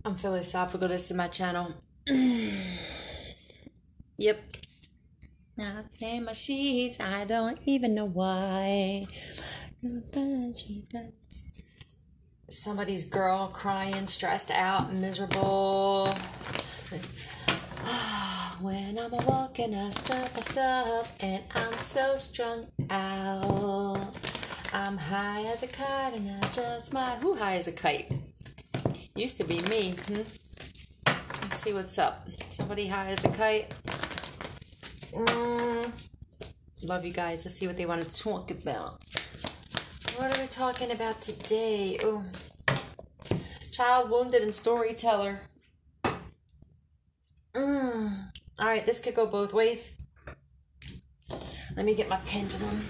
I'm philosophical. This is my channel. Yep. I in my sheets. I don't even know why. Somebody's girl crying, stressed out, miserable. When I'm walking, I stuff, and I'm so strung out. I'm high as a kite, and I just might. Who high as a kite? Used to be me. Let's see what's up. Somebody high as a kite. Love you guys. Let's see what they want to talk about. What are we talking about today? Oh, child wounded and storyteller. All right, this could go both ways. Let me get my pendulum.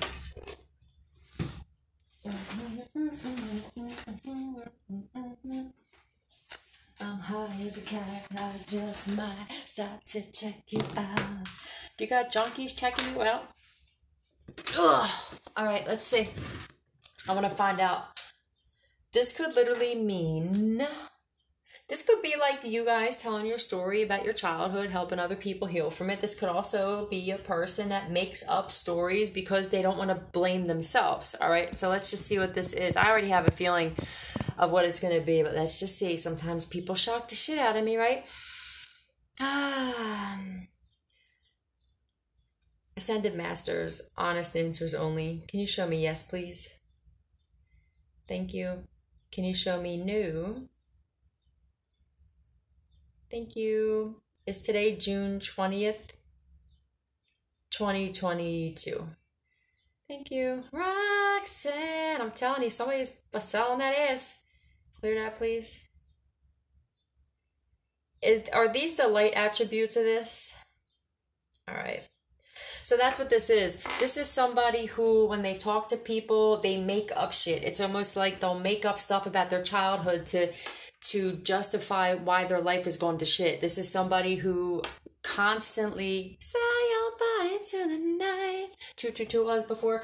I'm high as a cat, I just might stop to check you out. You got junkies checking you out? Ugh. All right, let's see. I want to find out. This could literally mean... This could be like you guys telling your story about your childhood, helping other people heal from it. This could also be a person that makes up stories because they don't want to blame themselves. All right, so let's just see what this is. I already have a feeling of what it's going to be, but let's just see. Sometimes people shock the shit out of me, right? Ascended Masters, honest answers only. Can you show me yes, please? Thank you. Can you show me new? Thank you. Is today June 20th, 2022? Thank you. Roxanne, I'm telling you, somebody's selling that ass. Clear that, please. Are these the light attributes of this? All right. So that's what this is. This is somebody who, when they talk to people, they make up shit. It's almost like they'll make up stuff about their childhood to justify why their life is going to shit. This is somebody who constantly say your body to the night. 222 was before.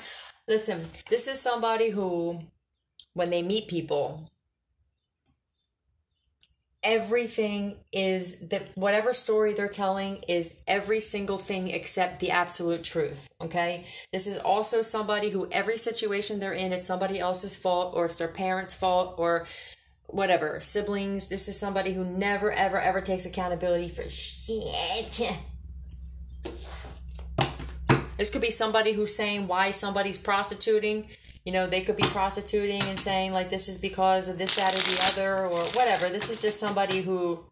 Listen, this is somebody who, when they meet people, everything is that whatever story they're telling is every single thing except the absolute truth. Okay, this is also somebody who every situation they're in, it's somebody else's fault, or it's their parents' fault, or whatever, siblings. This is somebody who never ever ever takes accountability for shit. This could be somebody who's saying why somebody's prostituting. You know, they could be prostituting and saying, like, this is because of this, that, or the other, or whatever. This is just somebody who...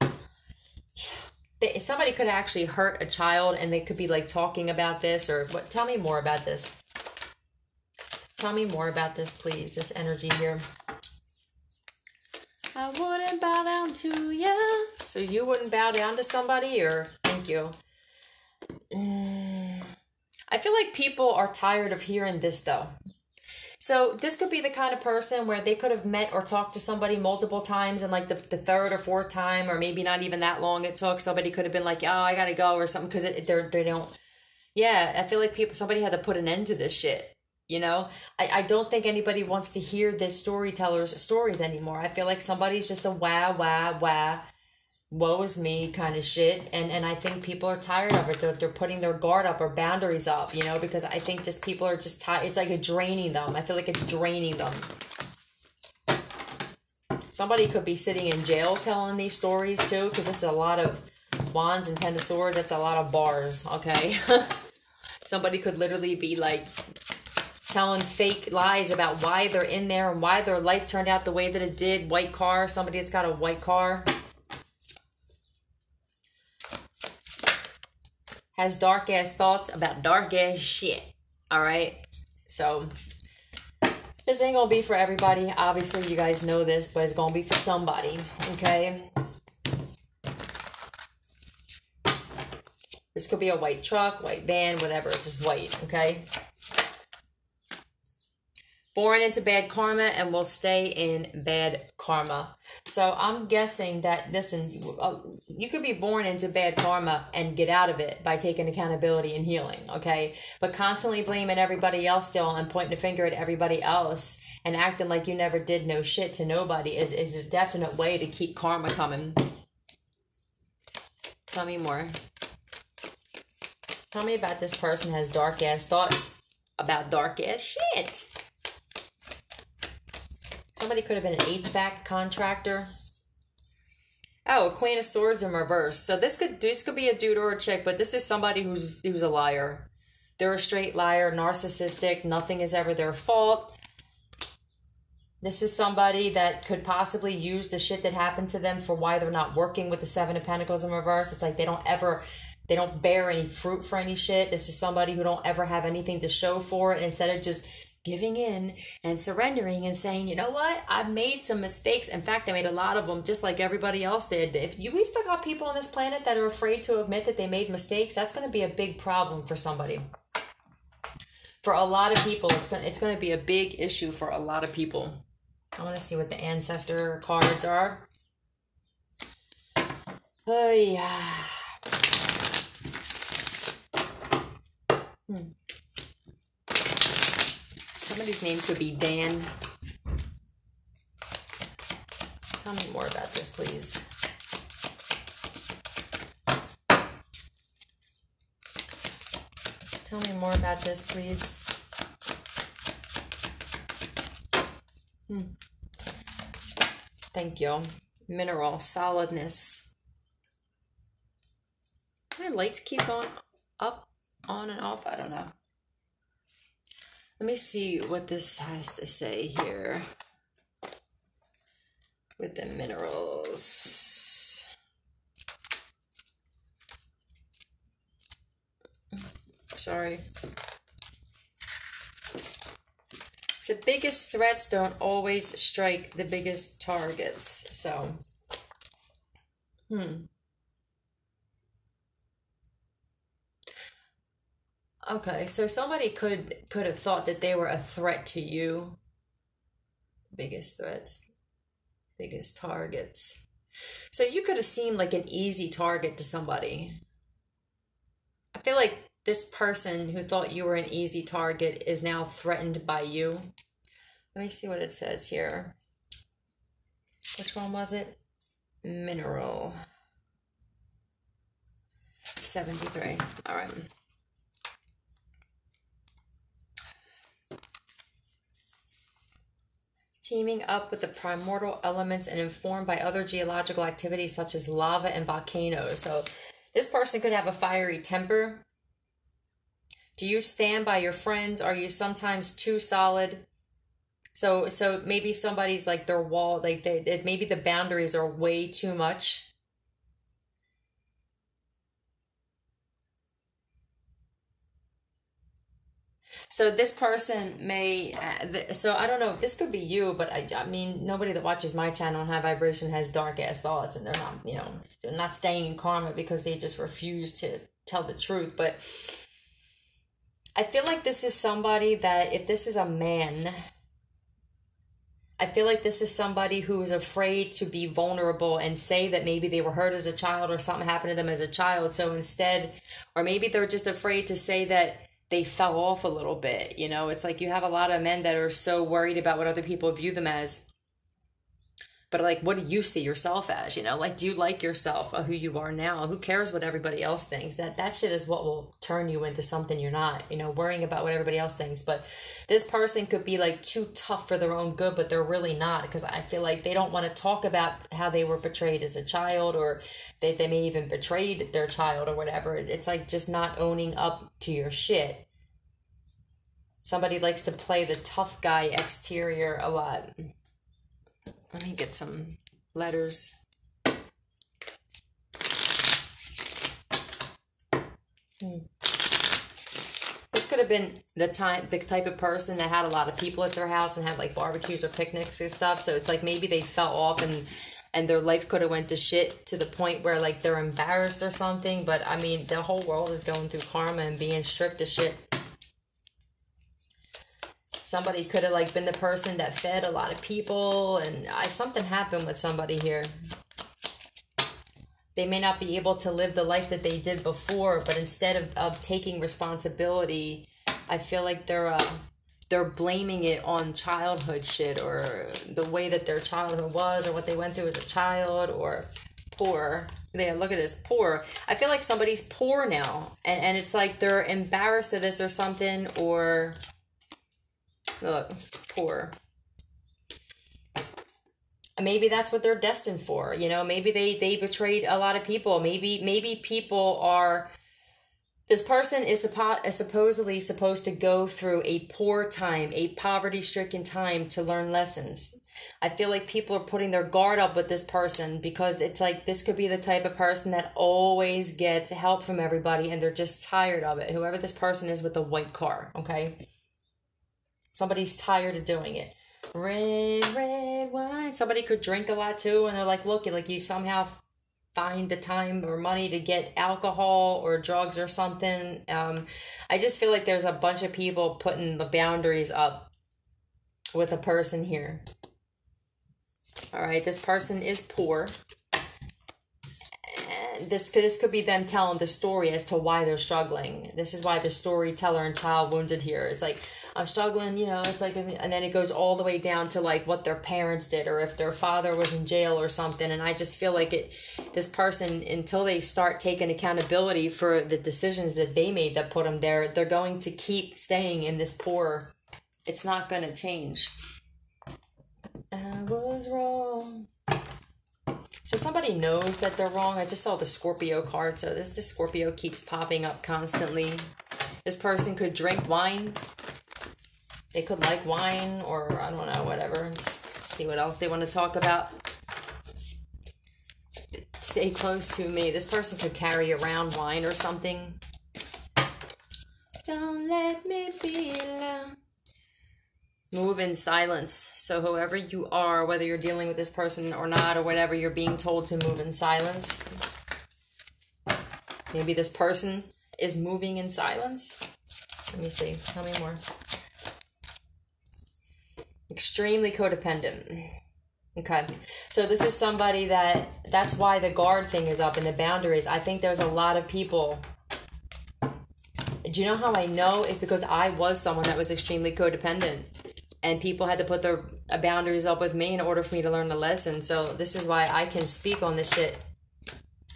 somebody could actually hurt a child, and they could be, like, talking about this, or... what? Tell me more about this. Tell me more about this, please, this energy here. I wouldn't bow down to you. So you wouldn't bow down to somebody, or... Thank you. I feel like people are tired of hearing this, though. So this could be the kind of person where they could have met or talked to somebody multiple times, and like the third or fourth time, or maybe not even that long it took, somebody could have been like, oh, I gotta go or something, because they don't. Yeah, I feel like somebody had to put an end to this shit. You know, I don't think anybody wants to hear this storyteller's stories anymore. I feel like somebody's just a wah, woe is me kind of shit, and I think people are tired of it. They're putting their guard up or boundaries up, you know, because I think just people are just tired. It's like it's draining them. I feel like it's draining them. Somebody could be sitting in jail telling these stories too, because this is a lot of wands and 10 of swords. That's a lot of bars, okay? Somebody could literally be like telling fake lies about why they're in there and why their life turned out the way that it did. White car, somebody that's got a white car. Has dark ass thoughts about dark ass shit. Alright? So, this ain't gonna be for everybody. Obviously, you guys know this, but it's gonna be for somebody. Okay? This could be a white truck, white van, whatever. Just white. Okay? Born into bad karma and will stay in bad karma. So I'm guessing that, listen, you could be born into bad karma and get out of it by taking accountability and healing, okay? But constantly blaming everybody else still and pointing the finger at everybody else and acting like you never did no shit to nobody is a definite way to keep karma coming. Tell me more. Tell me about this person has dark ass thoughts about dark ass shit. Somebody could have been an HVAC contractor. Oh, a Queen of Swords in reverse. So this could be a dude or a chick, but this is somebody who's a liar. They're a straight liar, narcissistic. Nothing is ever their fault. This is somebody that could possibly use the shit that happened to them for why they're not working with the Seven of Pentacles in reverse. It's like they don't bear any fruit for any shit. This is somebody who don't ever have anything to show for it. And instead of just giving in and surrendering and saying, you know what, I've made some mistakes. In fact, I made a lot of them just like everybody else did. We still got people on this planet that are afraid to admit that they made mistakes, that's going to be a big problem for somebody. For a lot of people, it's going to be a big issue for a lot of people. I want to see what the ancestor cards are. Oh, yeah. Somebody's name could be Dan. Tell me more about this, please. Tell me more about this, please. Thank you. Mineral, solidness. My lights keep going up, on and off. I don't know. Let me see what this has to say here with the minerals. Sorry. The biggest threats don't always strike the biggest targets. So, Okay, so somebody could have thought that they were a threat to you. Biggest threats, biggest targets. So you could have seemed like an easy target to somebody. I feel like this person who thought you were an easy target is now threatened by you. Let me see what it says here. Which one was it? Mineral. 73. All right. Teaming up with the primordial elements and informed by other geological activities such as lava and volcanoes. So this person could have a fiery temper. Do you stand by your friends? Are you sometimes too solid? So maybe somebody's like their wall, like maybe the boundaries are way too much. So this person may, so I don't know if this could be you, but I mean, nobody that watches my channel on High Vibration has dark ass thoughts, and they're not, they're not staying in karma because they just refuse to tell the truth. But I feel like this is somebody that, if this is a man, I feel like this is somebody who is afraid to be vulnerable and say that maybe they were hurt as a child or something happened to them as a child. So instead, or maybe they're just afraid to say that they fell off a little bit. It's like you have a lot of men that are so worried about what other people view them as. But like, what do you see yourself as? Like, do you like yourself, who you are now? Who cares what everybody else thinks? That shit is what will turn you into something you're not, worrying about what everybody else thinks. But this person could be like too tough for their own good, but they're really not, because I feel like they don't want to talk about how they were betrayed as a child, or they may even betrayed their child or whatever. It's like just not owning up to your shit. Somebody likes to play the tough guy exterior a lot. Let me get some letters. This could have been the type of person that had a lot of people at their house and had like barbecues or picnics and stuff. So it's like maybe they fell off and their life could have went to shit to the point where like they're embarrassed or something. But I mean, the whole world is going through karma and being stripped of shit. Somebody could have like been the person that fed a lot of people, and something happened with somebody here. They may not be able to live the life that they did before, but instead of taking responsibility, I feel like they're blaming it on childhood shit, or the way that their childhood was, or what they went through as a child, or poor. Yeah, look at this, poor. I feel like somebody's poor now, and it's like they're embarrassed of this or something, or look, poor. Maybe that's what they're destined for. You know, maybe they betrayed a lot of people. Maybe people are. This person is supposedly supposed to go through a poor time, a poverty-stricken time to learn lessons. I feel like people are putting their guard up with this person because it's like this could be the type of person that always gets help from everybody and they're just tired of it. Whoever this person is with the white car, okay? Somebody's tired of doing it. Red wine. Somebody could drink a lot too, and they're like, look, like you somehow find the time or money to get alcohol or drugs or something. I just feel like there's a bunch of people putting the boundaries up with a person here. All right, this person is poor. And this could be them telling the story as to why they're struggling. This is why the storyteller and child wounded here. It's like, I'm struggling, you know, it's like, and then it goes all the way down to like what their parents did or if their father was in jail or something. And I just feel like this person, until they start taking accountability for the decisions that they made that put them there, they're going to keep staying in this poor. It's not going to change. I was wrong. So somebody knows that they're wrong. I just saw the Scorpio card. So this Scorpio keeps popping up constantly. This person could drink wine. They could like wine, or I don't know, whatever. Let's see what else they want to talk about. Stay close to me. This person could carry around wine or something. Don't let me be alone. Move in silence. So whoever you are, whether you're dealing with this person or not, or whatever, you're being told to move in silence. Maybe this person is moving in silence. Let me see. Tell me more. Extremely codependent. Okay. So this is somebody that's why the guard thing is up and the boundaries. I think there's a lot of people. Do you know how I know? It's because I was someone that was extremely codependent. And people had to put their boundaries up with me in order for me to learn the lesson. So this is why I can speak on this shit.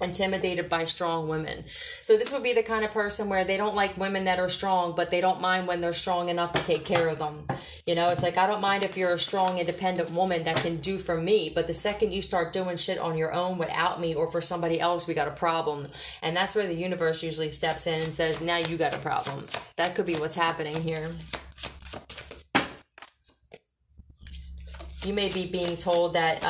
Intimidated by strong women. So this would be the kind of person where they don't like women that are strong, but they don't mind when they're strong enough to take care of them. You know, it's like, I don't mind if you're a strong, independent woman that can do for me, but the second you start doing shit on your own without me or for somebody else, we got a problem. And that's where the universe usually steps in and says, now you got a problem. That could be what's happening here. You may be being told that,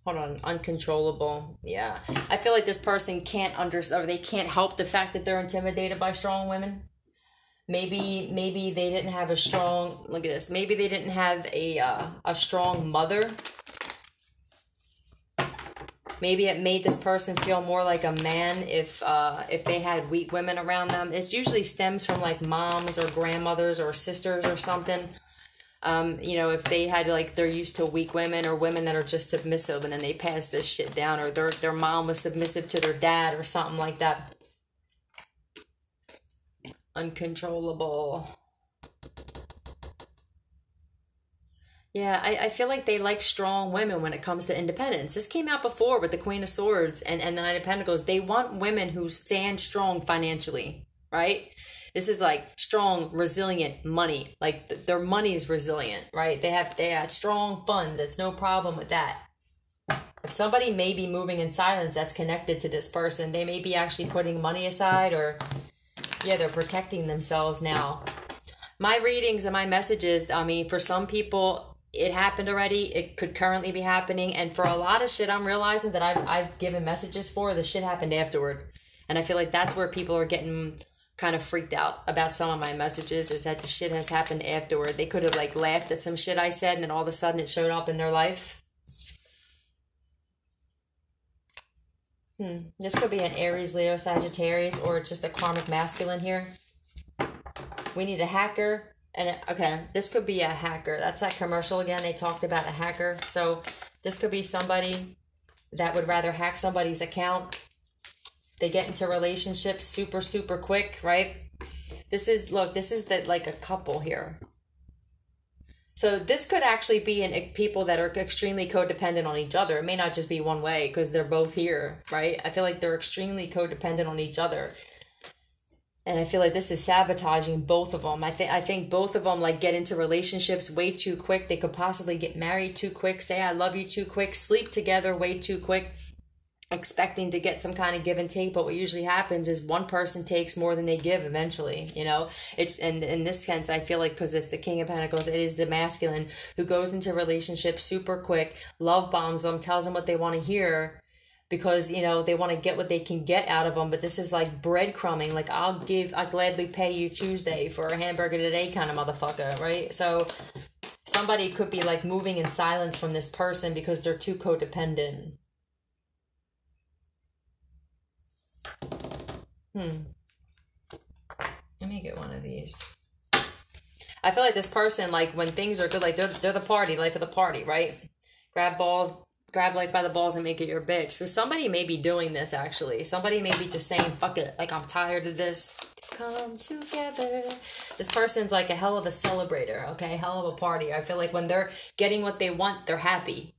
hold on, uncontrollable. Yeah. I feel like this person can't understand, or they can't help the fact that they're intimidated by strong women. Maybe they didn't have a strong, look at this. Maybe they didn't have a strong mother. Maybe it made this person feel more like a man if they had weak women around them. It usually stems from like moms or grandmothers or sisters or something. You know, if they had like, they're used to weak women or women that are just submissive, and then they pass this shit down, or their mom was submissive to their dad or something like that. Uncontrollable. Yeah, I feel like they like strong women when it comes to independence. This came out before with the Queen of Swords and the Knight of Pentacles. They want women who stand strong financially, right? This is like strong, resilient money. Like their money is resilient, right? They had strong funds. It's no problem with that. If somebody may be moving in silence that's connected to this person, they may be actually putting money aside, or yeah, they're protecting themselves now. My readings and my messages, I mean, for some people, it happened already. It could currently be happening. And for a lot of shit, I'm realizing that I've given messages for, the shit happened afterward. And I feel like that's where people are getting kind of freaked out about some of my messages, is that the shit has happened afterward. They could have like laughed at some shit I said, and then all of a sudden it showed up in their life. This could be an Aries, Leo, Sagittarius, or it's just a karmic masculine here. We need a hacker. And okay, this could be a hacker. That's that commercial again. They talked about a hacker. So this could be somebody that would rather hack somebody's account. They get into relationships super, super quick, right? Look, this is that like a couple here. So this could actually be in people that are extremely codependent on each other. It may not just be one way because they're both here, right? I feel like they're extremely codependent on each other. And I feel like this is sabotaging both of them. I think both of them like get into relationships way too quick. They could possibly get married too quick, say I love you too quick, sleep together way too quick, expecting to get some kind of give and take. But what usually happens is one person takes more than they give eventually, you know. It's, and in this sense, I feel like because it's the King of Pentacles, it is the masculine who goes into relationships super quick, love bombs them, tells them what they want to hear, because, you know, they want to get what they can get out of them. But this is like breadcrumbing, like I'll gladly pay you Tuesday for a hamburger today kind of motherfucker, right? So somebody could be like moving in silence from this person because they're too codependent. Let me get one of these. I feel like this person, like when things are good, like they're the party, life of the party, right? Grab life by the balls and make it your bitch. So somebody may be doing this actually. Somebody may be just saying, fuck it, like I'm tired of this. Come together. This person's like a hell of a celebrator, okay? Hell of a party. I feel like when they're getting what they want, they're happy.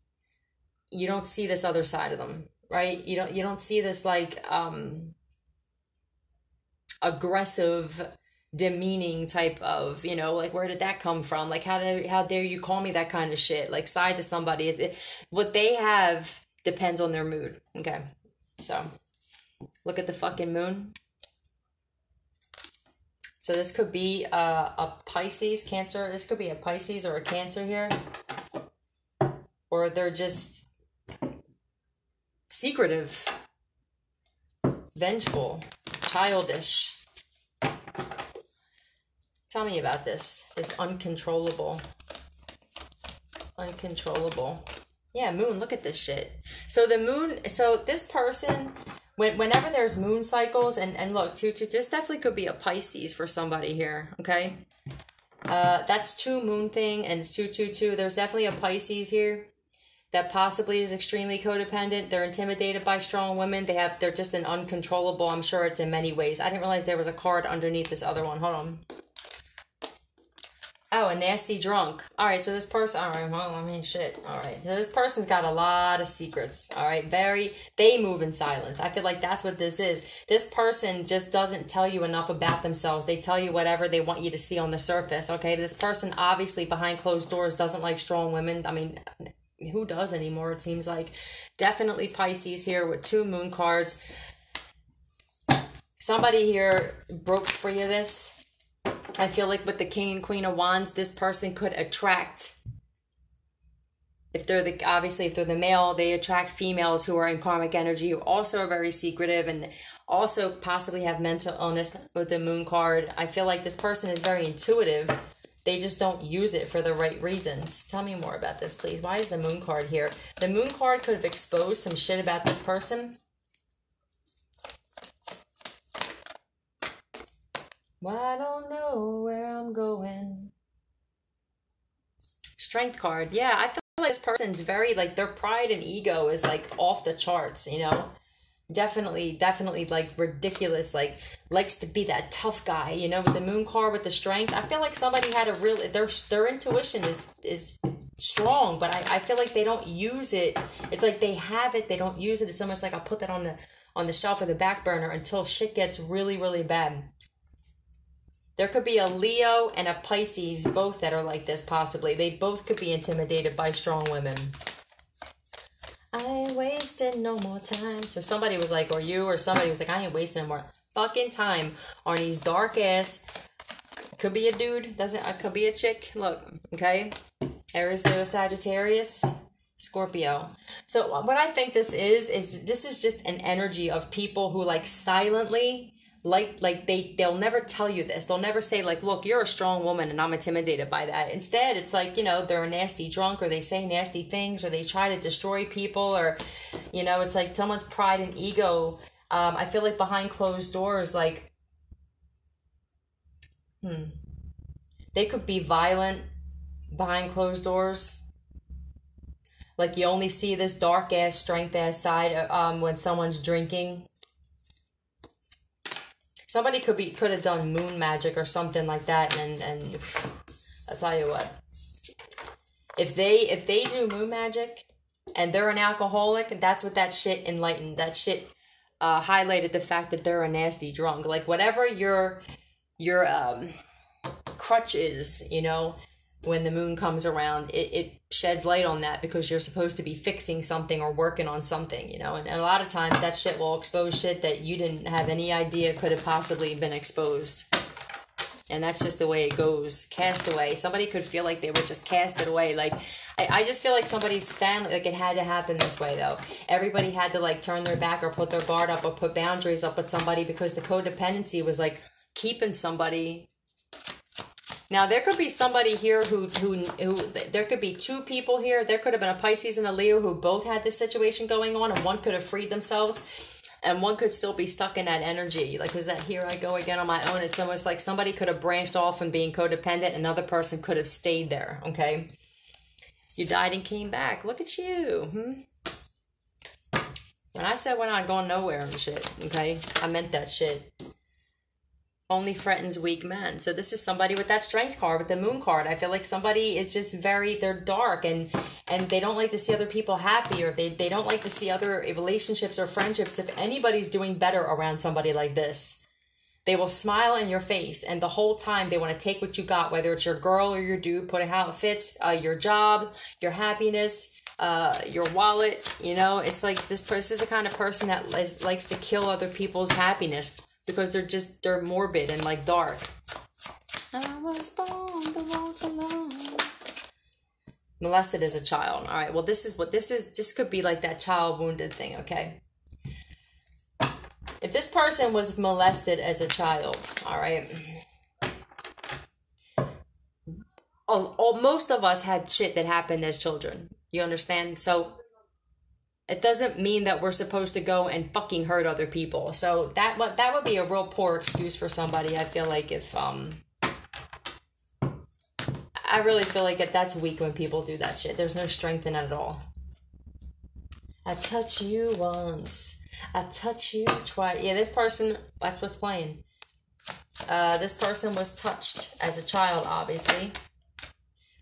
You don't see this other side of them, right? You don't see this like aggressive, demeaning type of, you know, like where did that come from? Like how dare you call me that kind of shit? Like side to somebody. What they have depends on their mood. Okay, so look at the fucking moon. So this could be a Pisces, Cancer. This could be a Pisces or a Cancer here, or they're just secretive, vengeful, childish. Tell me about this uncontrollable. Yeah, moon, look at this shit. So the moon, so this person, whenever there's moon cycles, and look, this definitely could be a Pisces for somebody here, okay? That's 2 moon thing, and it's 222. There's definitely a Pisces here that possibly is extremely codependent. They're intimidated by strong women. They're just an uncontrollable. I'm sure it's in many ways. I didn't realize there was a card underneath this other one. Hold on. Oh, a nasty drunk. All right, so this person, all right, well, I mean, shit. All right, so this person's got a lot of secrets. All right, they move in silence. I feel like that's what this is. This person just doesn't tell you enough about themselves. They tell you whatever they want you to see on the surface, okay? This person obviously behind closed doors doesn't like strong women. I mean, who does anymore, it seems like. Definitely Pisces here with 2 moon cards. Somebody here broke free of this. I feel like with the King and Queen of Wands, this person could attract, if they're the male, they attract females who are in karmic energy, who also are very secretive and also possibly have mental illness with the moon card. I feel like this person is very intuitive. They just don't use it for the right reasons. Tell me more about this, please. Why is the moon card here? The moon card could have exposed some shit about this person. Well, I don't know where I'm going. Strength card. Yeah, I feel like this person's very, like, their pride and ego is, like, off the charts, you know? Definitely, like, ridiculous, like, likes to be that tough guy, you know? With the moon card, with the strength. I feel like somebody had a real, their intuition is strong, but I feel like they don't use it. It's like they have it, they don't use it. It's almost like I'll put that on the shelf or the back burner until shit gets really, really bad. There could be a Leo and a Pisces, both that are like this, possibly. They both could be intimidated by strong women. I ain't wasting no more time. So somebody was like, or somebody was like, I ain't wasting no more fucking time on these dark ass. Could be a dude, could be a chick. Look, okay? Aries, Leo, Sagittarius, Scorpio. So what I think this is this is just an energy of people who like silently, like they'll never tell you this. They'll never say like, look, you're a strong woman and I'm intimidated by that. Instead, it's like, you know, they're a nasty drunk, or they say nasty things, or they try to destroy people, or, you know, it's like someone's pride and ego. I feel like behind closed doors, like, They could be violent behind closed doors. Like you only see this dark ass, strength ass side when someone's drinking. Somebody could have done moon magic or something like that, and I'll tell you what. If they do moon magic and they're an alcoholic, that's what that shit enlightened. That shit highlighted the fact that they're a nasty drunk. Like whatever your crutch is, you know, when the moon comes around, it sheds light on that because you're supposed to be fixing something or working on something, you know, and a lot of times that shit will expose shit that you didn't have any idea could have possibly been exposed. And that's just the way it goes. Cast away. Somebody could feel like they were just casted away. Like, I just feel like somebody's family, like it had to happen this way though. Everybody had to like turn their back or put their guard up or put boundaries up with somebody because the codependency was like keeping somebody. Now, there could be somebody here who there could be two people here. There could have been a Pisces and a Leo who both had this situation going on, and one could have freed themselves, and one could still be stuck in that energy. Like, is that here I go again on my own? It's almost like somebody could have branched off from being codependent. Another person could have stayed there, okay? You died and came back. Look at you. When I said we're not going nowhere and shit, okay? I meant that shit. Only threatens weak men. So this is somebody with that strength card, with the moon card. I feel like somebody is just they're dark and they don't like to see other people happy, or they don't like to see other relationships or friendships. If anybody's doing better around somebody like this, they will smile in your face, and the whole time they want to take what you got, whether it's your girl or your dude, put it how it fits, your job, your happiness, your wallet, you know. It's like this person is the kind of person that likes to kill other people's happiness. Because they're morbid and like dark. I was born to walk alone. Molested as a child. All right, well, this could be like that child wounded thing, okay? If this person was molested as a child, all right, most of us had shit that happened as children. You understand? So it doesn't mean that we're supposed to go and fucking hurt other people. So that would be a real poor excuse for somebody. I feel like if I really feel like that's weak when people do that shit. There's no strength in it at all. I touch you once, I touch you twice. Yeah, this person, that's what's playing. This person was touched as a child, obviously.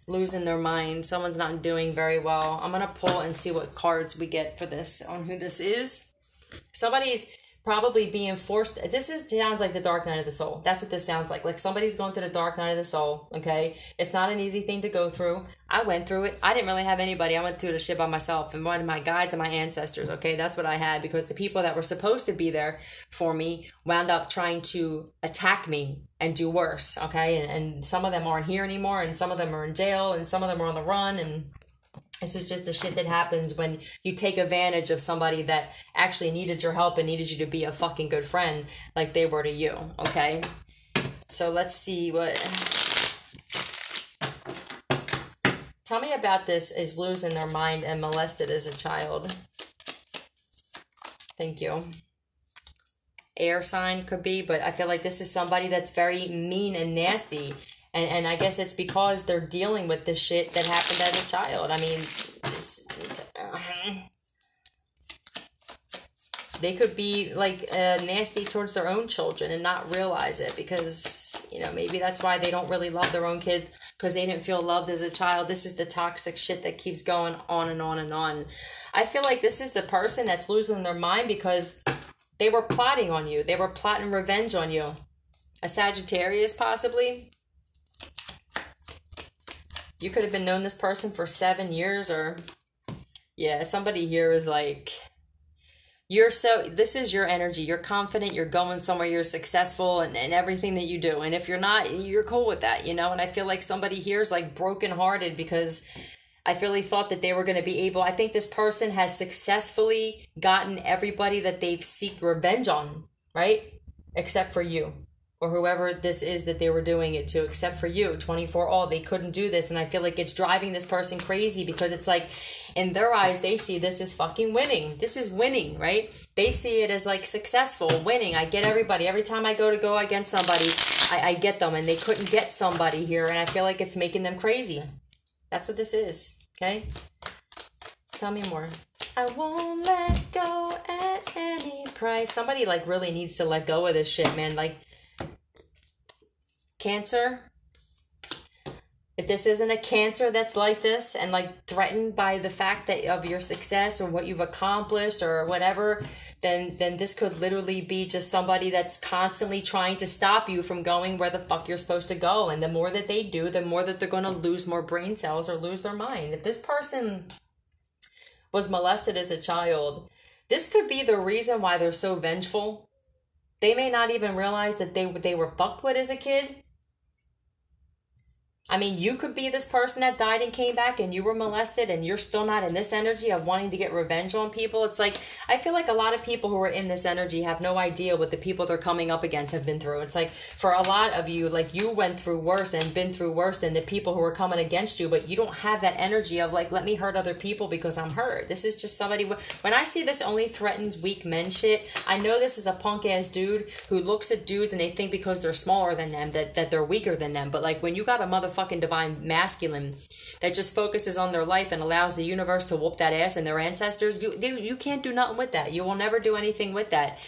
Losing their mind. Someone's not doing very well. I'm going to pull and see what cards we get for this, on who this is. Somebody's probably being forced. Sounds like the dark night of the soul. That's what this sounds like. Like somebody's going through the dark night of the soul, okay? It's not an easy thing to go through. I went through it. I didn't really have anybody. I went through the shit by myself and one of my guides and my ancestors, okay? That's what I had, because the people that were supposed to be there for me wound up trying to attack me and do worse, okay? And some of them aren't here anymore, and some of them are in jail, and some of them are on the run, and this is just the shit that happens when you take advantage of somebody that actually needed your help and needed you to be a fucking good friend like they were to you, okay? So let's see what... Tell me about this is losing their mind and molested as a child. Thank you. Air sign could be, but I feel like this is somebody that's very mean and nasty. And I guess it's because they're dealing with this shit that happened as a child. I mean, they could be like nasty towards their own children and not realize it, because, you know, maybe that's why they don't really love their own kids, because they didn't feel loved as a child. This is the toxic shit that keeps going on and on and on. I feel like this is the person that's losing their mind because they were plotting on you. They were plotting revenge on you. A Sagittarius, possibly. You could have been known this person for 7 years, or... Yeah, somebody here is like... This is your energy. You're confident, you're going somewhere, you're successful and everything that you do. And if you're not, you're cool with that, you know? And I feel like somebody here is like brokenhearted because I really thought that they were going to be able... I think this person has successfully gotten everybody that they've sought revenge on, right? Except for you. Or whoever this is that they were doing it to, except for you. 24 all, they couldn't do this. And I feel like it's driving this person crazy because it's like, in their eyes, they see this as fucking winning. This is winning, right? They see it as like successful, winning. I get everybody. Every time I go against somebody, I get them, and they couldn't get somebody here, and I feel like it's making them crazy. That's what this is, okay? Tell me more. I won't let go at any price. Somebody, like, really needs to let go of this shit, man. Like, Cancer. If this isn't a Cancer that's like this and, like, threatened by the fact that of your success or what you've accomplished or whatever, then this could literally be just somebody that's constantly trying to stop you from going where the fuck you're supposed to go. And the more that they do, the more that they're going to lose more brain cells or lose their mind. If this person was molested as a child, this could be the reason why they're so vengeful. They may not even realize that they were fucked with as a kid. I mean, you could be this person that died and came back and you were molested and you're still not in this energy of wanting to get revenge on people. It's like, I feel like a lot of people who are in this energy have no idea what the people they're coming up against have been through. It's like, for a lot of you, like, you went through worse and been through worse than the people who are coming against you, but you don't have that energy of, like, let me hurt other people because I'm hurt. This is just somebody, when I see this only threatens weak men shit, I know this is a punk ass dude who looks at dudes and they think because they're smaller than them that they're weaker than them. But, like, when you got a motherfucking divine masculine that just focuses on their life and allows the universe to whoop that ass and their ancestors, you can't do nothing with that. You will never do anything with that.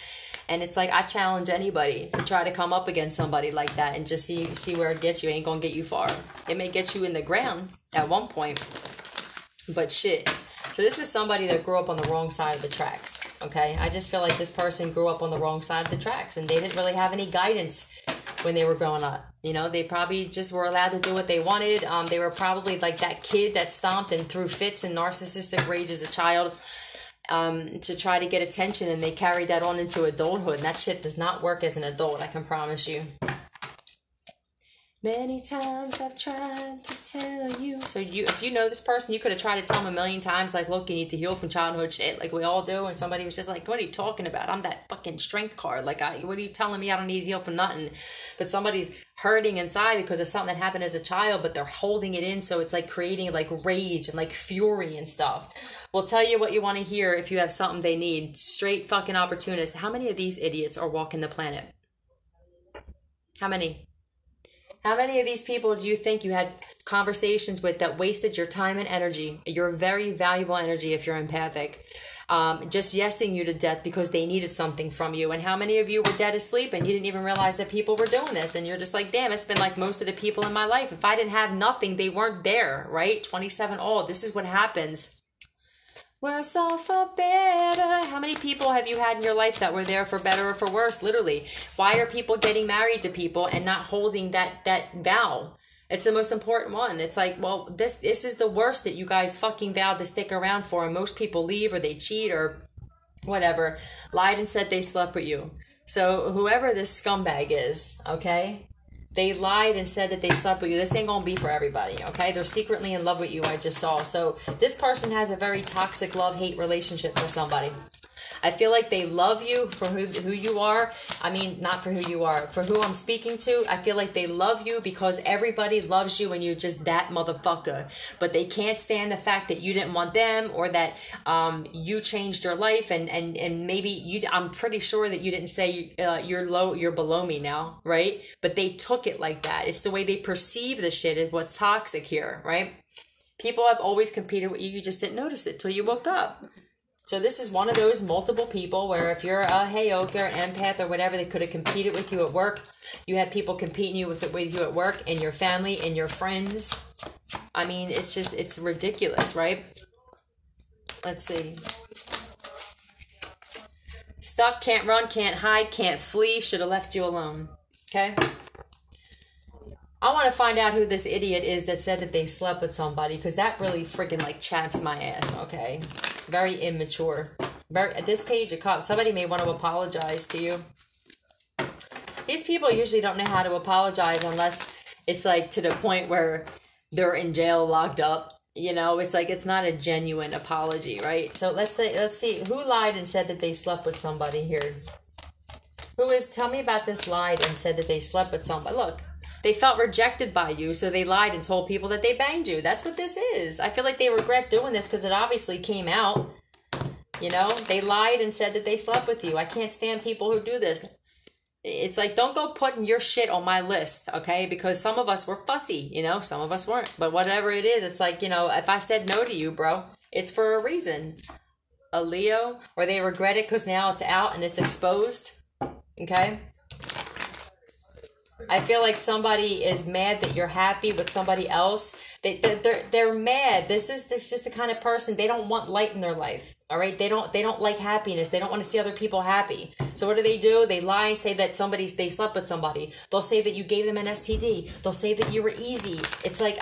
And it's like, I challenge anybody to try to come up against somebody like that and just see where it gets you. It ain't gonna get you far. It may get you in the ground at one point, but shit. So this is somebody that grew up on the wrong side of the tracks, okay? I just feel like this person grew up on the wrong side of the tracks and they didn't really have any guidance when they were growing up. You know, they probably just were allowed to do what they wanted. They were probably like that kid that stomped and threw fits and narcissistic rage as a child to try to get attention, and they carried that on into adulthood. And that shit does not work as an adult, I can promise you. Many times I've tried to tell you. So if you know this person, you could have tried to tell them a million times, like, look, you need to heal from childhood shit, like we all do. And somebody was just like, what are you talking about? I'm that fucking strength card. Like, what are you telling me? I don't need to heal from nothing. But somebody's hurting inside because of something that happened as a child, but they're holding it in. So it's like creating like rage and like fury and stuff. We'll tell you what you want to hear if you have something they need. Straight fucking opportunists. How many of these idiots are walking the planet? How many? How many of these people do you think you had conversations with that wasted your time and energy, your very valuable energy if you're empathic, just yesing you to death because they needed something from you? And how many of you were dead asleep and you didn't even realize that people were doing this? And you're just like, damn, it's been like most of the people in my life. If I didn't have nothing, they weren't there, right? 27 all. This is what happens. Worse off for better. How many people have you had in your life that were there for better or for worse? Literally. Why are people getting married to people and not holding that vow? It's the most important one. It's like, well, this is the worst that you guys fucking vowed to stick around for, and most people leave or they cheat or whatever. Lied and said they slept with you. So whoever this scumbag is, okay? They lied and said that they slept with you. This ain't gonna be for everybody, okay? They're secretly in love with you, I just saw. So this person has a very toxic love-hate relationship for somebody. I feel like they love you for who you are. I mean, not for who you are, for who I'm speaking to. I feel like they love you because everybody loves you and you're just that motherfucker. But they can't stand the fact that you didn't want them, or that you changed your life, and maybe you. I'm pretty sure that you didn't say you're below me now, right? But they took it like that. It's the way they perceive the shit is what's toxic here, right? People have always competed with you. You just didn't notice it till you woke up. So this is one of those multiple people where if you're a Heyoka or an empath or whatever, they could have competed with you at work. You had people competing with you at work, in your family, in your friends. I mean, it's ridiculous, right? Let's see. Stuck, can't run, can't hide, can't flee, should have left you alone. Okay? I want to find out who this idiot is that said that they slept with somebody, because that really freaking like chaps my ass, okay? Very immature. At this page, somebody may want to apologize to you. These people usually don't know how to apologize unless it's like to the point where they're in jail, locked up. You know, it's like it's not a genuine apology, right? So let's see who lied and said that they slept with somebody here. Tell me about this lied and said that they slept with somebody. Look. They felt rejected by you, so they lied and told people that they banged you. That's what this is. I feel like they regret doing this because it obviously came out. You know, they lied and said that they slept with you. I can't stand people who do this. It's like, don't go putting your shit on my list, okay? Because some of us were fussy, you know, some of us weren't. But whatever it is, it's like, you know, if I said no to you, bro, it's for a reason. A Leo, or they regret it because now it's out and it's exposed, okay? I feel like somebody is mad that you're happy with somebody else. They're mad. This is just the kind of person, they don't want light in their life. All right, they don't like happiness. They don't want to see other people happy. So what do? They lie and say that they slept with somebody. They'll say that you gave them an STD. They'll say that you were easy. It's like,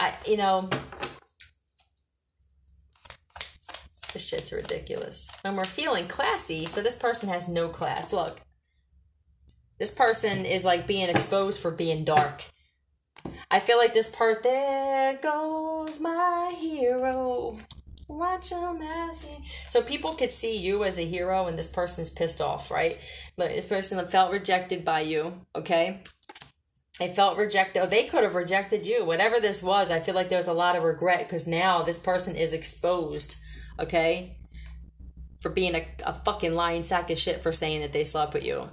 this shit's ridiculous. And we're feeling classy, so this person has no class. Look, this person is like being exposed for being dark. I feel like this part, there goes my hero. Watch him as he... So people could see you as a hero and this person's pissed off, right? But this person felt rejected by you, okay? They felt rejected. Oh, they could have rejected you. Whatever this was, I feel like there's a lot of regret because now this person is exposed, okay? For being a fucking lying sack of shit for saying that they slept with you.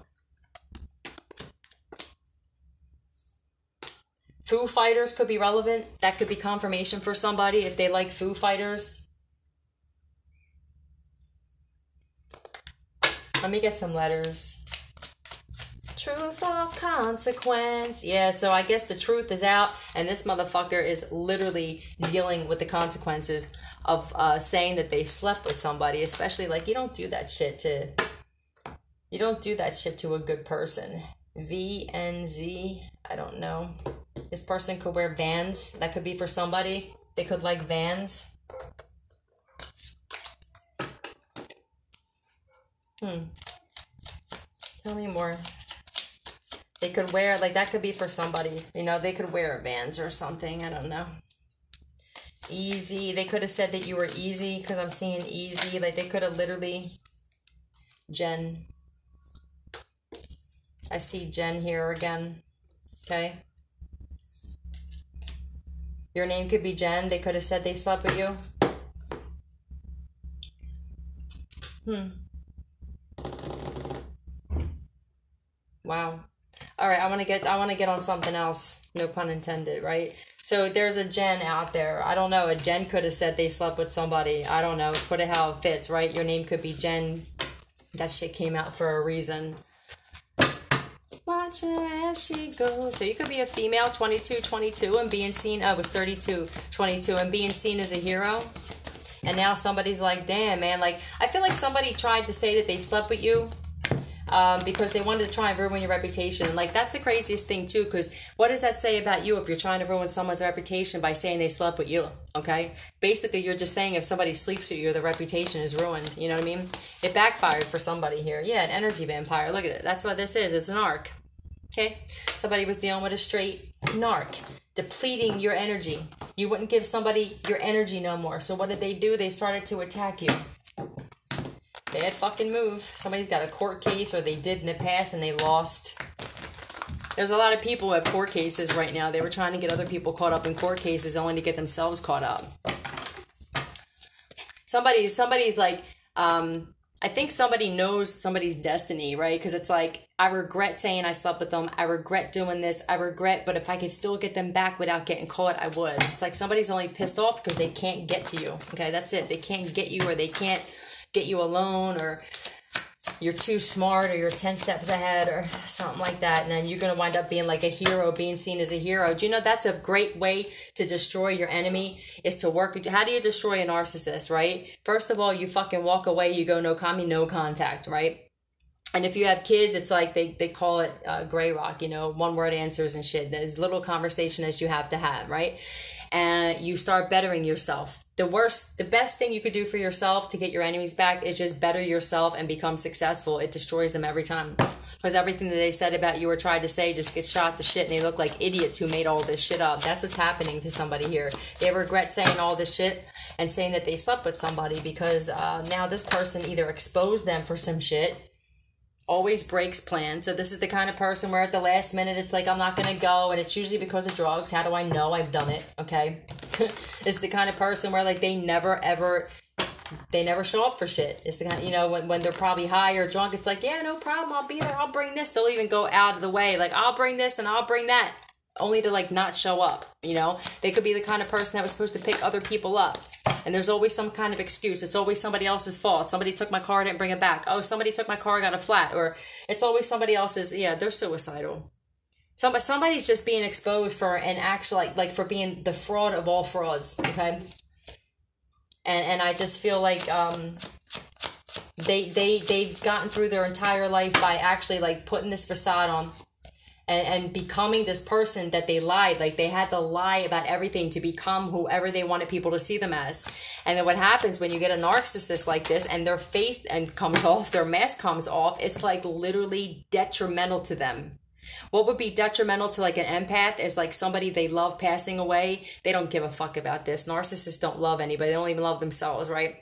Foo Fighters could be relevant. That could be confirmation for somebody if they like Foo Fighters. Let me get some letters. Truth or consequence. Yeah, so I guess the truth is out, and this motherfucker is literally dealing with the consequences of saying that they slept with somebody, especially, like, you don't do that shit to a good person. VNZ, I don't know. This person could wear Vans. That could be for somebody. They could like Vans. Tell me more. They could wear, like, that could be for somebody. You know, they could wear Vans or something. I don't know. Easy. They could have said that you were easy because I'm seeing easy. Like, they could have literally... Jen. I see Jen here again. Okay. Your name could be Jen. They could have said they slept with you. Wow. All right, I want to get on something else. No pun intended, right? So there's a Jen out there. I don't know. A Jen could have said they slept with somebody. I don't know. Put it how it fits, right? Your name could be Jen. That shit came out for a reason. Watch her as she goes. So you could be a female, 22, and being seen, it was 32, 22, and being seen as a hero. And now somebody's like, damn, man. Like, I feel like somebody tried to say that they slept with you because they wanted to try and ruin your reputation. Like, that's the craziest thing, too, because what does that say about you if you're trying to ruin someone's reputation by saying they slept with you, okay? Basically, you're just saying if somebody sleeps with you, the reputation is ruined, you know what I mean? It backfired for somebody here. Yeah, an energy vampire. Look at it. That's what this is. It's an arc. Okay? Somebody was dealing with a straight narc, depleting your energy. You wouldn't give somebody your energy no more. So what did they do? They started to attack you. Bad fucking move. Somebody's got a court case, or they did in the past and they lost. There's a lot of people who have court cases right now. They were trying to get other people caught up in court cases only to get themselves caught up. Somebody's like, I think somebody knows somebody's destiny, right? Because it's like, I regret saying I slept with them. I regret doing this. I regret, but if I could still get them back without getting caught, I would. It's like somebody's only pissed off because they can't get to you. Okay, that's it. They can't get you, or they can't get you alone, or you're too smart, or you're 10 steps ahead, or something like that. And then you're going to wind up being like a hero, being seen as a hero. Do you know that's a great way to destroy your enemy, is to work? How do you destroy a narcissist, right? First of all, you fucking walk away. You go no contact, right? And if you have kids, it's like they call it gray rock, you know, one word answers and shit. There's little conversation as you have to have, right? And you start bettering yourself. The best thing you could do for yourself to get your enemies back is just better yourself and become successful. It destroys them every time. Because everything that they said about you or tried to say just gets shot to shit, and they look like idiots who made all this shit up. That's what's happening to somebody here. They regret saying all this shit and saying that they slept with somebody because now this person either exposed them for some shit, always breaks plans. So this is the kind of person where at the last minute it's like, I'm not going to go, and it's usually because of drugs. How do I know? I've done it, okay? This is the kind of person where, like, they never ever they never show up for shit. It's the kind, when they're probably high or drunk, it's like, yeah, no problem, I'll be there, I'll bring this. They'll even go out of the way, like, I'll bring this and I'll bring that, only to like not show up. They could be the kind of person that was supposed to pick other people up, and there's always some kind of excuse. It's always somebody else's fault. Somebody took my car, didn't bring it back. Oh, somebody took my car, got a flat. Or it's always somebody else's. Yeah, they're suicidal. Somebody's just being exposed for an actual, like for being the fraud of all frauds. Okay. And I just feel like they've gotten through their entire life by actually like putting this facade on and becoming this person that they lied. Like they had to lie about everything to become whoever they wanted people to see them as. And then what happens when you get a narcissist like this and their face and comes off, their mask comes off, it's like literally detrimental to them. What would be detrimental to like an empath is like somebody they love passing away. They don't give a fuck about this. Narcissists don't love anybody. They don't even love themselves, right?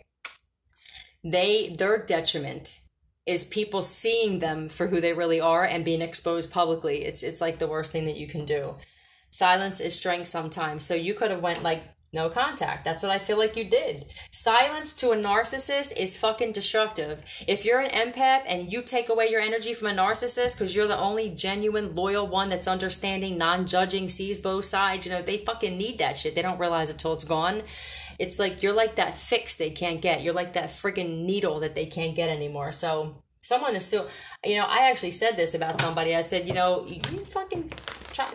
Their detriment is people seeing them for who they really are and being exposed publicly. It's like the worst thing that you can do. Silence is strength sometimes. So you could have went like no contact. That's what I feel like you did. Silence to a narcissist is fucking destructive. If you're an empath and you take away your energy from a narcissist because you're the only genuine, loyal one that's understanding, non-judging, sees both sides, they fucking need that shit. They don't realize it till it's gone. It's like you're like that fix they can't get. You're like that friggin' needle that they can't get anymore. So someone is still, I actually said this about somebody. I said, you fucking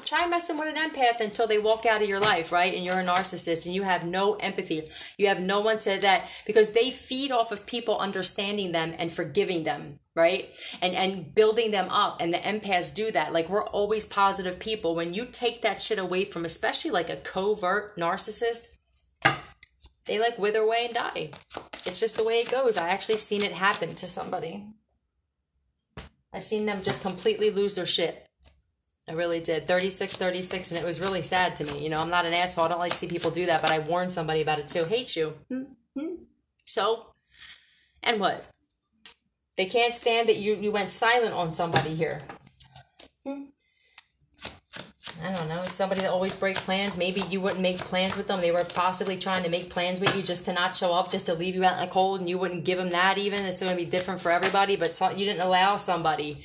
try messing with an empath until they walk out of your life, right? And you're a narcissist and you have no empathy. You have no one to that, because they feed off of people understanding them and forgiving them, right? And building them up. And the empaths do that. Like, we're always positive people. When you take that shit away from, especially like a covert narcissist, they like wither away and die. It's just the way it goes. I actually seen it happen to somebody. I seen them just completely lose their shit. I really did. 36, and it was really sad to me. I'm not an asshole. I don't like to see people do that, but I warned somebody about it too. Hate you. So, and what? They can't stand that you went silent on somebody here. I don't know. Somebody that always breaks plans. Maybe you wouldn't make plans with them. They were possibly trying to make plans with you just to not show up, just to leave you out in the cold, and you wouldn't give them that even. It's going to be different for everybody, but you didn't allow somebody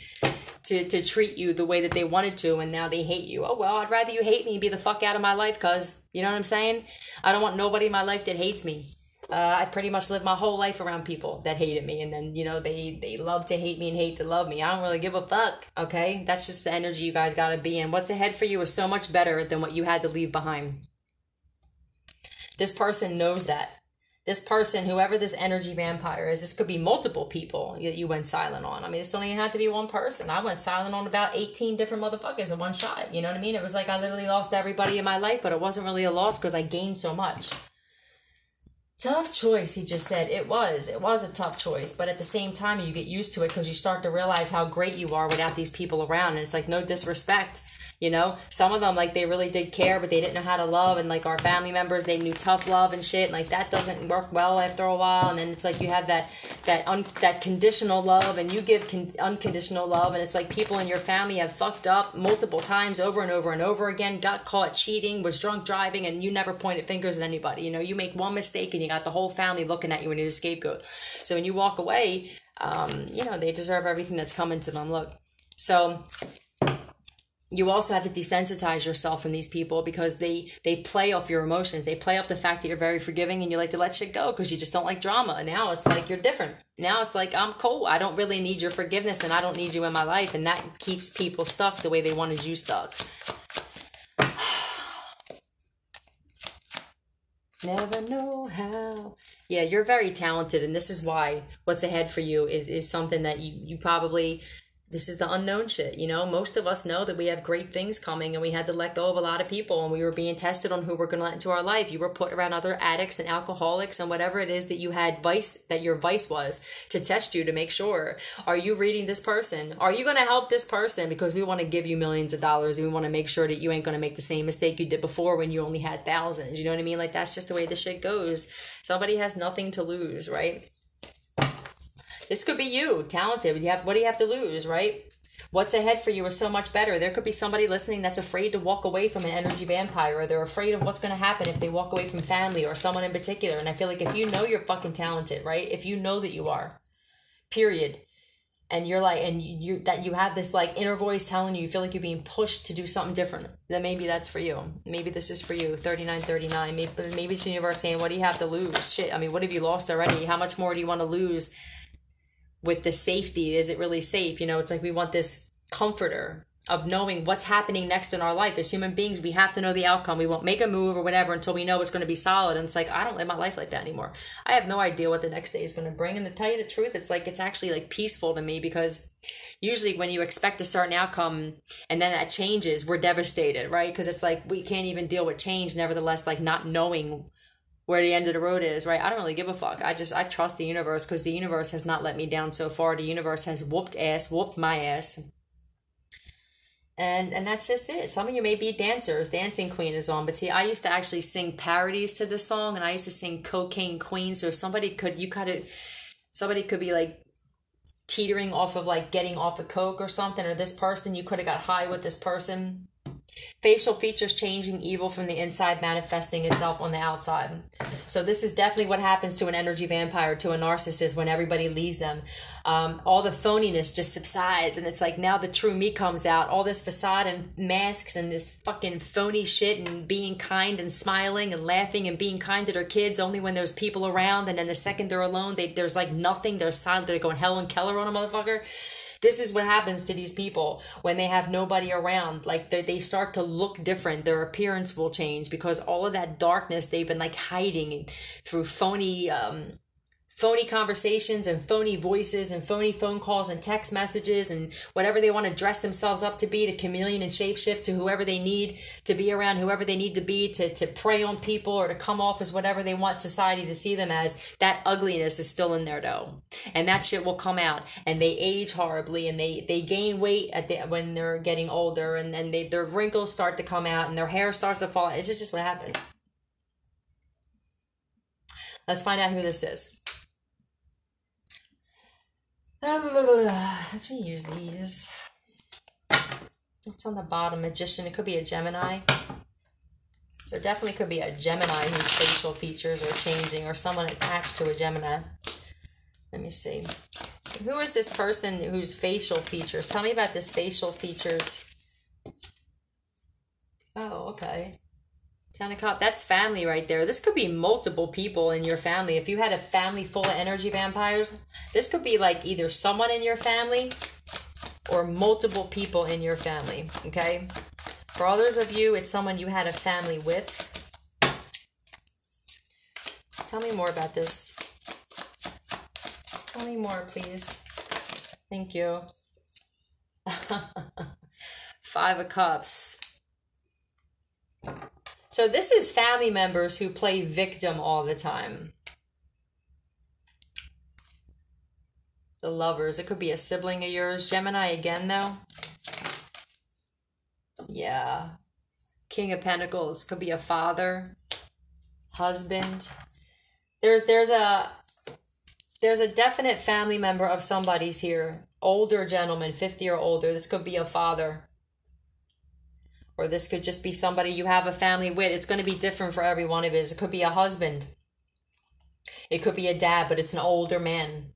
to treat you the way that they wanted to, and now they hate you. Oh, well, I'd rather you hate me and be the fuck out of my life, cuz, you know what I'm saying? I don't want nobody in my life that hates me. I pretty much lived my whole life around people that hated me, and then, they love to hate me and hate to love me. I don't really give a fuck, okay? That's just the energy you guys gotta be in. What's ahead for you is so much better than what you had to leave behind. This person knows that. This person, whoever this energy vampire is, this could be multiple people you went silent on. I mean, this only had to be one person. I went silent on about 18 different motherfuckers in one shot. You know what I mean? It was like I literally lost everybody in my life, but it wasn't really a loss because I gained so much. Tough choice, he just said. It was a tough choice, but at the same time, you get used to it because you start to realize how great you are without these people around, and it's like no disrespect. Some of them, like, they really did care, but they didn't know how to love, and like our family members, they knew tough love and shit, and like that doesn't work well after a while. And then it's like you have that conditional love, and you give unconditional love, and it's like people in your family have fucked up multiple times over and over and over again, got caught cheating, was drunk driving, and you never pointed fingers at anybody. You make one mistake and you got the whole family looking at you when you're the scapegoat. So when you walk away, they deserve everything that's coming to them. Look, so you also have to desensitize yourself from these people because they play off your emotions. They play off the fact that you're very forgiving and you like to let shit go because you just don't like drama. And now it's like you're different. Now it's like, I'm cool. I don't really need your forgiveness and I don't need you in my life. And that keeps people stuck the way they wanted you stuck. Never know how. Yeah, you're very talented, and this is why what's ahead for you is something that you probably... This is the unknown shit, Most of us know that we have great things coming, and we had to let go of a lot of people, and we were being tested on who we're going to let into our life. You were put around other addicts and alcoholics and whatever it is that you had that your vice was, to test you, to make sure. Are you reading this person? Are you going to help this person? Because we want to give you millions of dollars, and we want to make sure that you ain't going to make the same mistake you did before when you only had thousands. You know what I mean? Like, that's just the way the shit goes. Somebody has nothing to lose, right? This could be you, talented. What do you have to lose, right? What's ahead for you is so much better. There could be somebody listening that's afraid to walk away from an energy vampire, or they're afraid of what's going to happen if they walk away from family or someone in particular. And I feel like if you know you're fucking talented, right? If you know that you are, period, and you're like, and you that you have this like inner voice telling you, you feel like you're being pushed to do something different, then maybe that's for you. Maybe this is for you. 3939. Maybe it's the universe saying, what do you have to lose? Shit, I mean, what have you lost already? How much more do you want to lose with the safety? Is it really safe? You know, it's like we want this comforter of knowing what's happening next in our life. As human beings, we have to know the outcome. We won't make a move or whatever until we know it's going to be solid. And it's like, I don't live my life like that anymore. I have no idea what the next day is going to bring. And to tell you the truth, it's like, it's actually like peaceful to me, because usually when you expect a certain outcome and then that changes, we're devastated, right? Because it's like, we can't even deal with change. Nevertheless, like not knowing where the end of the road is, right? I don't really give a fuck. I trust the universe, because the universe has not let me down so far. The universe has whooped my ass. And that's just it. Some of you may be dancers. Dancing Queen is on. But see, I used to actually sing parodies to this song, and I used to sing Cocaine Queen. So somebody could be like teetering off of like getting off of coke or something, or this person, you could have got high with this person. Facial features changing, evil from the inside manifesting itself on the outside. So this is definitely what happens to an energy vampire, to a narcissist, when everybody leaves them. All the phoniness just subsides, and it's like now the true me comes out. All this facade and masks and this fucking phony shit, and being kind and smiling and laughing and being kind to their kids only when there's people around, and then the second they're alone, there's like nothing. They're silent. They're going Helen Keller on a motherfucker. This is what happens to these people when they have nobody around. Like they start to look different. Their appearance will change, because all of that darkness they've been like hiding through phony conversations and phony voices and phony phone calls and text messages and whatever they want to dress themselves up to be, to chameleon and shapeshift to whoever they need to be around, whoever they need to be, to prey on people or to come off as whatever they want society to see them as. That ugliness is still in there though. And that shit will come out, and they age horribly, and they gain weight when they're getting older, and then their wrinkles start to come out and their hair starts to fall. It's just what happens. Let's find out who this is. Let me use these. What's on the bottom? Magician. It could be a Gemini. There definitely could be a Gemini whose facial features are changing, or someone attached to a Gemini. Let me see. Who is this person whose facial features? Tell me about this facial features. Oh, okay. 10 of Cups. That's family right there. This could be multiple people in your family. If you had a family full of energy vampires, this could be like either someone in your family or multiple people in your family, okay? For others of you, it's someone you had a family with. Tell me more about this. Tell me more, please. Thank you. 5 of Cups. So this is family members who play victim all the time. The Lovers. It could be a sibling of yours. Gemini again, though. Yeah. King of Pentacles. Could be a father. Husband. There's a definite family member of somebody's here. Older gentleman, 50 or older. This could be a father. Or this could just be somebody you have a family with. It's going to be different for every one of it. It could be a husband. It could be a dad, but it's an older man.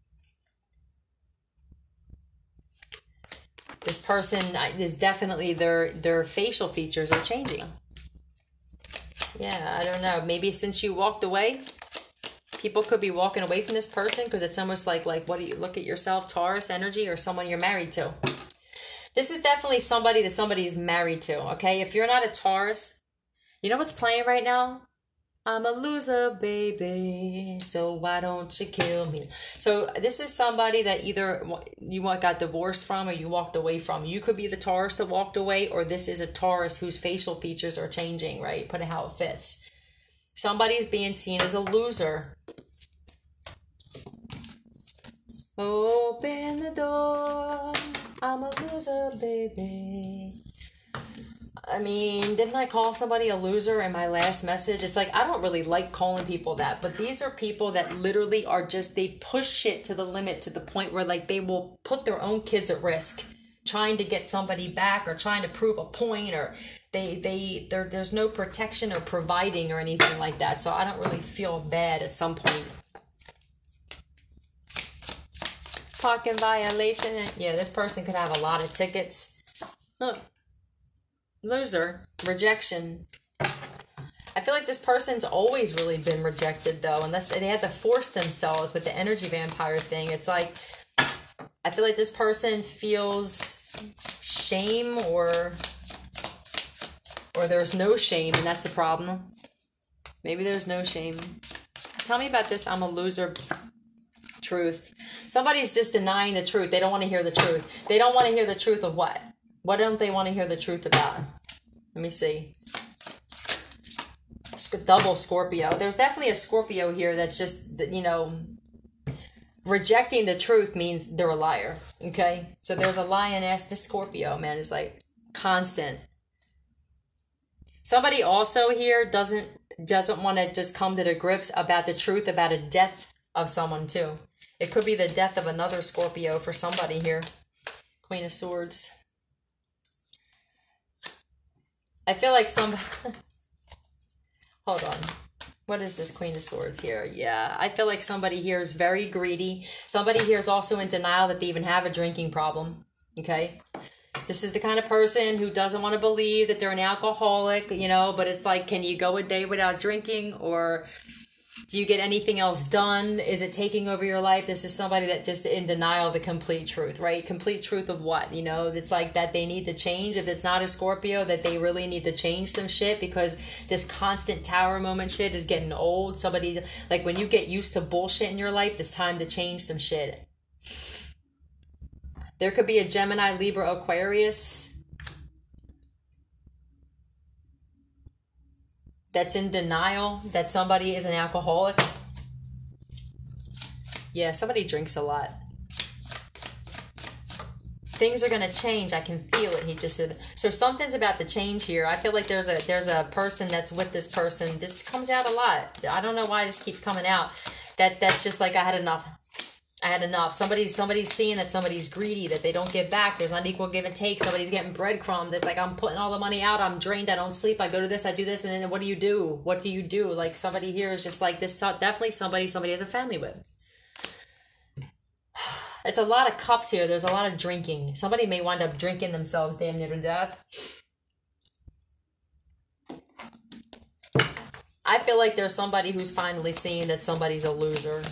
This person is definitely, their facial features are changing. Yeah, I don't know. Maybe since you walked away, people could be walking away from this person, because it's almost like what do you look at yourself, Taurus energy, or someone you're married to. This is definitely somebody that somebody's married to, okay? If you're not a Taurus, you know what's playing right now? I'm a loser, baby, so why don't you kill me? So this is somebody that either you got divorced from or you walked away from. You could be the Taurus that walked away, or this is a Taurus whose facial features are changing, right? Put it how it fits. Somebody's being seen as a loser. Open the door. I'm a loser, baby. I mean, didn't I call somebody a loser in my last message? It's like, I don't really like calling people that, but these are people that literally are just, they push shit to the limit, to the point where like they will put their own kids at risk trying to get somebody back or trying to prove a point, or there's no protection or providing or anything like that. So I don't really feel bad at some point. Parking violation. Yeah, this person could have a lot of tickets. Look. Loser. Rejection. I feel like this person's always really been rejected, though, unless they had to force themselves with the energy vampire thing. It's like, I feel like this person feels shame or there's no shame, and that's the problem. Maybe there's no shame. Tell me about this I'm a loser truth. Somebody's just denying the truth. They don't want to hear the truth. They don't want to hear the truth of what? What don't they want to hear the truth about? Let me see. Double Scorpio. There's definitely a Scorpio here that's just, you know, rejecting the truth means they're a liar. Okay? So there's a lying ass. This Scorpio, man, is like constant. Somebody also here doesn't want to just come to the grips about the truth about a death of someone too. It could be the death of another Scorpio for somebody here. Queen of Swords. I feel like hold on. What is this Queen of Swords here? Yeah, I feel like somebody here is very greedy. Somebody here is also in denial that they even have a drinking problem. Okay? This is the kind of person who doesn't want to believe that they're an alcoholic, you know, but it's like, can you go a day without drinking? Or do you get anything else done? Is it taking over your life? This is somebody that just in denial of the complete truth, right? Complete truth of what? You know, it's like that they need to change. If it's not a Scorpio, that they really need to change some shit because this constant tower moment shit is getting old. Somebody, like when you get used to bullshit in your life, it's time to change some shit. There could be a Gemini, Libra, Aquarius that's in denial that somebody is an alcoholic. Yeah, somebody drinks a lot. Things are going to change. I can feel it, he just said. So something's about to change here. I feel like there's a person that's with this person. This comes out a lot. I don't know why this keeps coming out. That's just like I had enough. I had enough. Somebody's seeing that somebody's greedy, that they don't give back. There's unequal give and take. Somebody's getting breadcrumbed. It's like, I'm putting all the money out. I'm drained. I don't sleep. I go to this. I do this. And then what do you do? What do you do? Like somebody here is just like this. Definitely somebody has a family with. It's a lot of cups here. There's a lot of drinking. Somebody may wind up drinking themselves damn near to death. I feel like there's somebody who's finally seeing that somebody's a loser.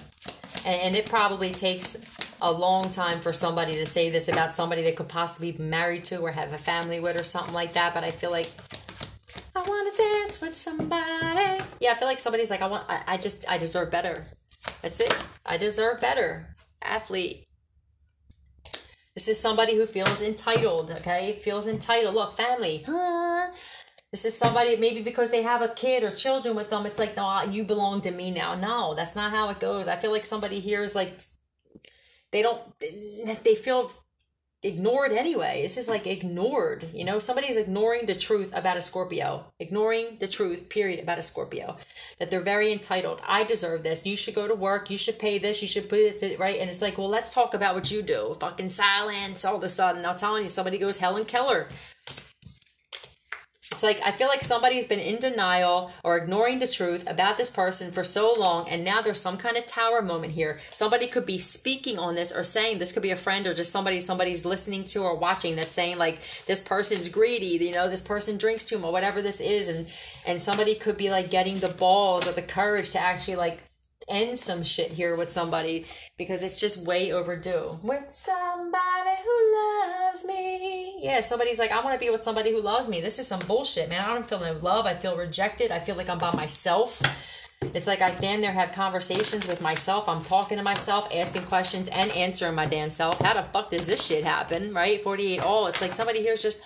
And it probably takes a long time for somebody to say this about somebody they could possibly be married to or have a family with or something like that. But I feel like I want to dance with somebody. Yeah, I feel like somebody's like, I deserve better. That's it. I deserve better. Athlete. This is somebody who feels entitled, okay? Feels entitled. Look, family. This is somebody, maybe because they have a kid or children with them, it's like, no, you belong to me now. No, that's not how it goes. I feel like somebody here is like, they feel ignored anyway. It's just like ignored, you know? Somebody's ignoring the truth about a Scorpio. Ignoring the truth, period, about a Scorpio. That they're very entitled. I deserve this. You should go to work. You should pay this. You should put it to, right? And it's like, well, let's talk about what you do. Fucking silence all of a sudden. I'm telling you, somebody goes Helen Keller. It's like, I feel like somebody's been in denial or ignoring the truth about this person for so long, and now there's some kind of tower moment here. Somebody could be speaking on this or saying, this could be a friend or just somebody's listening to or watching that's saying like, this person's greedy, you know, this person drinks too much, whatever this is, and somebody could be like getting the balls or the courage to actually like end some shit here with somebody because it's just way overdue. With somebody who loves me. Yeah, somebody's like, I want to be with somebody who loves me. This is some bullshit, man. I don't feel no love. I feel rejected. I feel like I'm by myself. It's like I damn near have conversations with myself. I'm talking to myself, asking questions and answering my damn self. How the fuck does this shit happen, right? 48 all. It's like somebody here's just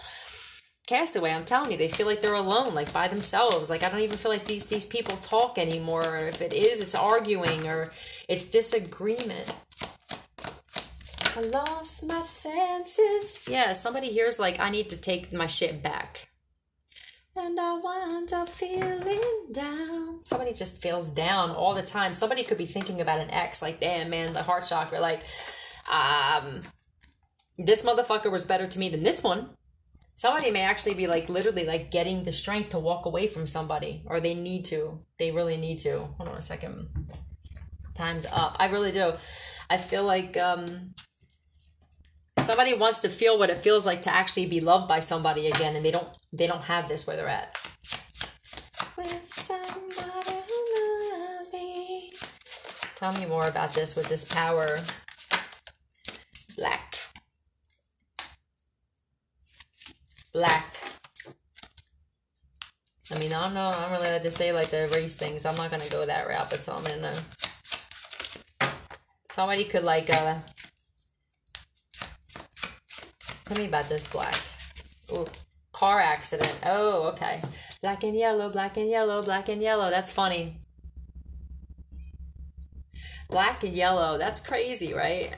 castaway. I'm telling you, they feel like they're alone, like by themselves. Like I don't even feel like these people talk anymore. Or if it is, it's arguing or it's disagreement. I lost my senses. Yeah, somebody here's like, I need to take my shit back. And I wind up feeling down. Somebody just feels down all the time. Somebody could be thinking about an ex, like, damn, man, the heart chakra, like, This motherfucker was better to me than this one. Somebody may actually be like literally like getting the strength to walk away from somebody, or they need to. They really need to. Hold on a second. Time's up. I really do. I feel like somebody wants to feel what it feels like to actually be loved by somebody again, and they don't have this where they're at. With somebody who loves me. Tell me more about this with this power. Black. I mean, I'm really allowed to say like the race things. I'm not gonna go that route, but so I'm gonna. Somebody could like tell me about this black. Ooh, car accident. Oh, okay. Black and yellow, black and yellow, black and yellow. That's funny. Black and yellow. That's crazy, right?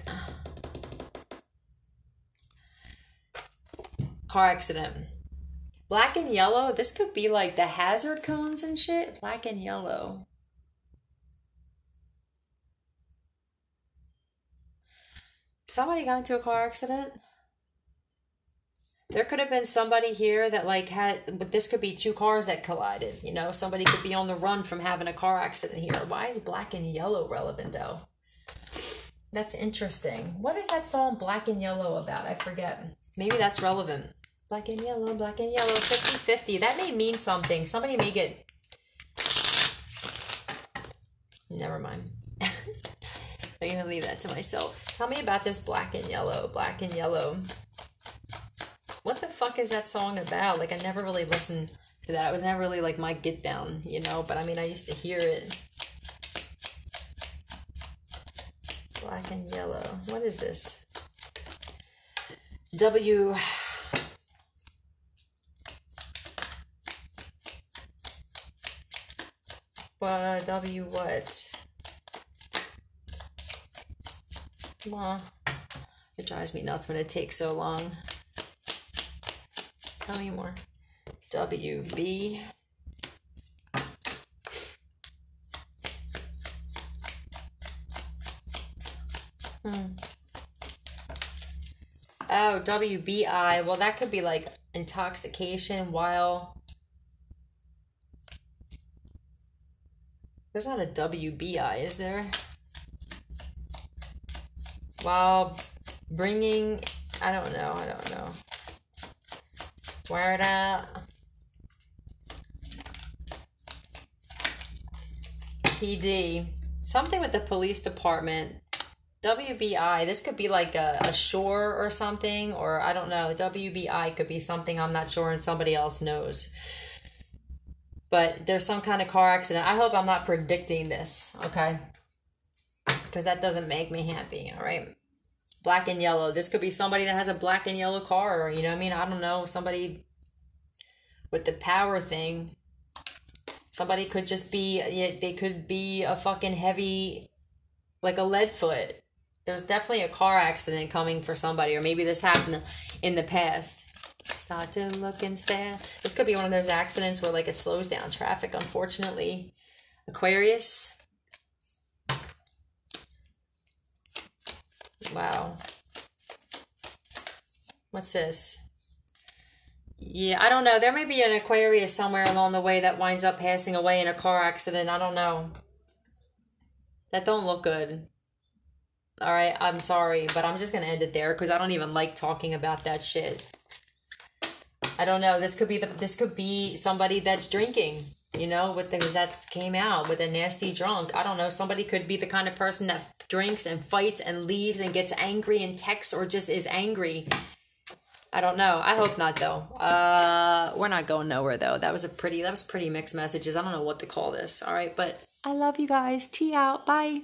Car accident. Black and yellow. This could be like the hazard cones and shit. Black and yellow. Somebody got into a car accident. There could have been somebody here that like had, but this could be two cars that collided. You know, somebody could be on the run from having a car accident here. Why is black and yellow relevant though? That's interesting. What is that song Black and Yellow about? I forget. Maybe that's relevant. Black and yellow, 50-50. That may mean something. Somebody may get... Never mind. I'm going to leave that to myself. Tell me about this black and yellow. Black and yellow. What the fuck is that song about? Like, I never really listened to that. It was never really, like, my get down, you know? But, I mean, I used to hear it. Black and yellow. What is this? W... W what? Well, it drives me nuts when it takes so long. Tell me more. WB. Oh, WBI. Well, that could be like intoxication while... There's not a WBI, is there? While bringing... I don't know. Word up. PD. Something with the police department. WBI. This could be like a shore or something. Or I don't know. WBI could be something I'm not sure and somebody else knows. But there's some kind of car accident. I hope I'm not predicting this, okay? Because that doesn't make me happy, all right? Black and yellow. This could be somebody that has a black and yellow car. Or, you know what I mean? I don't know. Somebody with the power thing. Somebody could just be... Yeah, they could be a fucking heavy... Like a lead foot. There's definitely a car accident coming for somebody. Or maybe this happened in the past. Start to look and stare. This could be one of those accidents where like it slows down traffic, unfortunately. Aquarius. Wow. What's this? Yeah, I don't know. There may be an Aquarius somewhere along the way that winds up passing away in a car accident. I don't know. That don't look good. Alright, I'm sorry, but I'm just going to end it there because I don't even like talking about that shit. I don't know. This could be somebody that's drinking, you know, because that came out with a nasty drunk. I don't know. Somebody could be the kind of person that drinks and fights and leaves and gets angry and texts or just is angry. I don't know. I hope not though. We're not going nowhere though. That was pretty mixed messages. I don't know what to call this. All right, but I love you guys. Tea out. Bye.